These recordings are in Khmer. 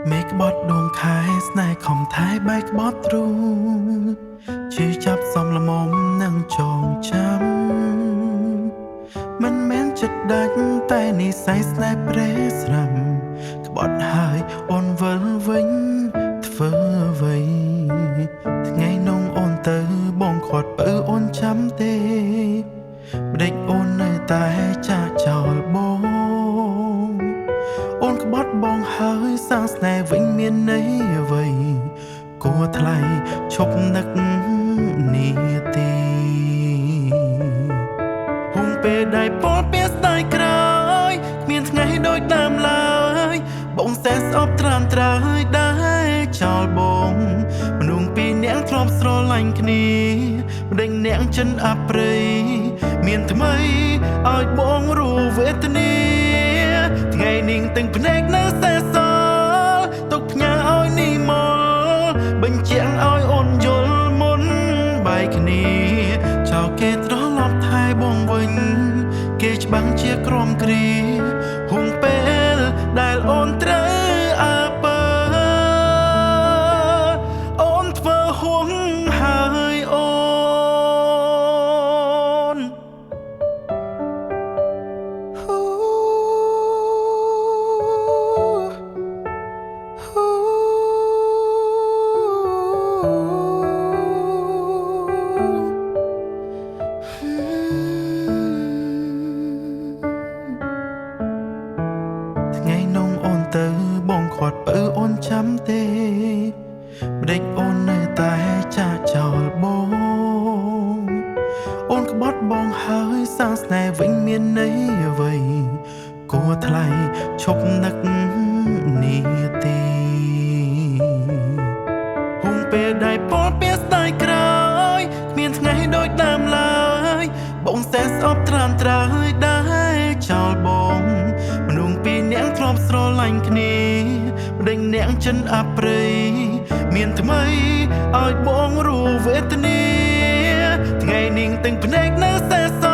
មេក្បត់ដួងខែស្នេហ៍ខំថែបែកក្បត់ទ្រូងជឿចាប់សំលមុំនឹងចងចាំមិនមែនចិត្តដាច់តែនិស្ស័យស្នេហ៍ប្រេស្រាំក្បត់ហើយអូនវិលវិញធ្វើអ្វីថ្ងៃនោះអូនទៅបងខាត់បើអូនចាំទេម្ដេចអូននៅតែចាក់ចោលបងអូនក្បត់បងហើយសាងស្នេហ៍វិញមានន័យអ្វីគួរថ្លៃឈប់នឹកនាទីហុំពេលដែលពោលពីស្ដាយក្រោយគ្មានថ្ងៃដូចដើមឡើយបងសែស្អប់ត្រាំត្រើយដែរចោលបងមនុស្សពីរនាក់ធ្លាប់ស្រឡាញ់គ្នាម្ដេចអ្នកចិនអប្រិយមានថ្មីឲ្យបងរੂវេទនាថ្ងៃនេះទាំងភ្នែកនៅសេសសល់ទុកផ្ញើឲ្យនីមលបញ្ជាក់ឲ្យអូនយល់មុនបែកគ្នាចោលគេត្រឡប់ថែបងវិញគេច្បាំងជាក្រុមគ្រាហុំពេលដែលអូនត្រូវអើពើអូនធ្វើហួងហើយអូនថ្ងៃនោះអូនទៅបងខាត់បើអូនចាំទេម្ដេចអូននៅតែចាក់ចោលបងអូនក្បត់បងហើយសាងស្នេហ៍វិញមានន័យអ្វីគួរថ្លៃឈប់នឹកនាទីហុំពេលដែលពោលពីស្ដាយក្រោយគ្មានថ្ងៃដូចដើមឡើយបងសែស្អប់ត្រាំត្រើយដែរចោលបងមនុស្សពីរនាក់ធ្លាប់ស្រឡាញ់គ្នាម្ដេចអ្នកចិនអប្រិយមានថ្មីឲ្យបងរੂវេទនាថ្ងៃនេះទាំងភ្នែកនៅសេសស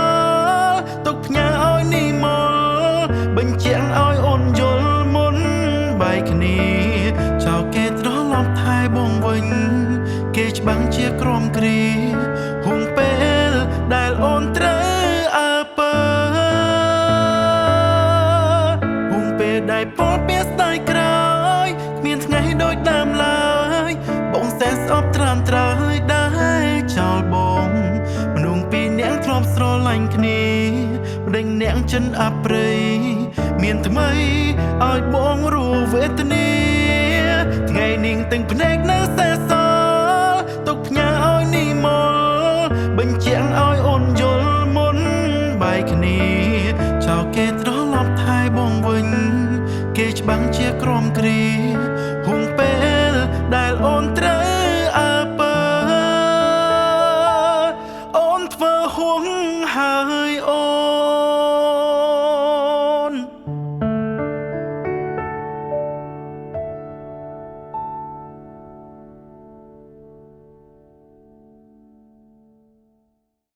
ល់ទុកផ្ញើឲ្យនីមលបញ្ជាក់ឲ្យអូនយល់មុនបែកគ្នាចោលគេត្រឡប់ថែបងវិញគេច្បាំងជាក្រុមគ្រាហុំពេលដែលអូនត្រូវអើពើហុំពេលដែលពោលពីស្ដាយក្រោយគ្មានថ្ងៃដូចដើមឡើយបងសែស្អប់ត្រាំត្រើយដែរចោលបងមនុស្សពីរនាក់ធ្លាប់ស្រឡាញ់គ្នាម្ដេចអ្នកចិនអប្រិយមានថ្មីឲ្យបងរੂវេទនាថ្ងៃនេះទាំងភ្នែកនៅសេសសល់ទុកផ្ញើឲ្យនីមលបញ្ជាក់ឲ្យអូនយល់មុនបែកគ្នាចោលគេត្រឡប់ថែបងវិញគេច្បាំងជាក្រុមគ្រាហុំ